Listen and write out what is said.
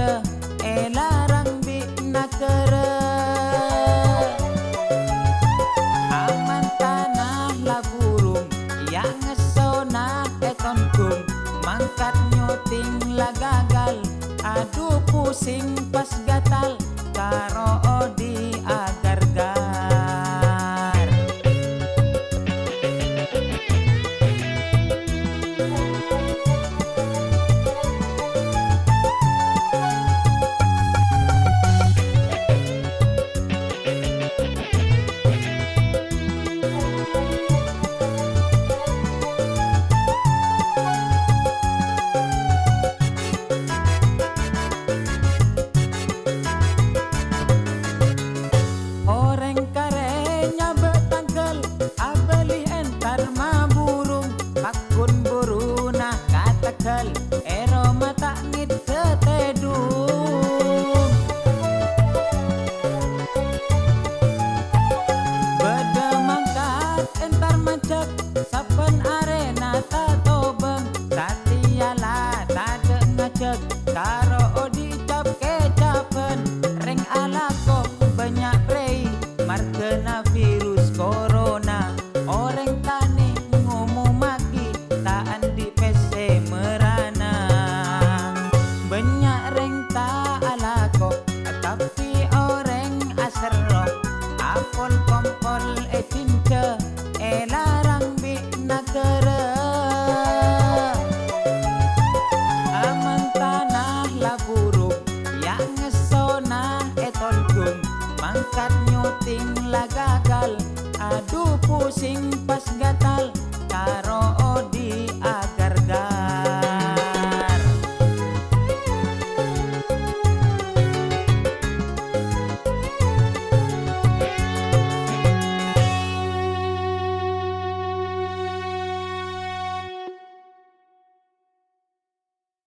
tinja larang bi nakere aman tanah la burung yang ngesona etonkum mangkat nyuting la gagal aduh pusing pas gatal karo di agar-gar ero mata ngit tetedung beda mangkat entar mancek saben arena tatobeng tatiala tade ngecek karo dicap kecapen reng alako banyak rei markena virus corona orang tani ngomong maki taan di PC merana banyak reng tak alako tapi orang asero apol kompol tinja larang bi nakere aman tanah la burung yang ngesona etolkum mangkat nyuting la gagal aduh pusing pas gatal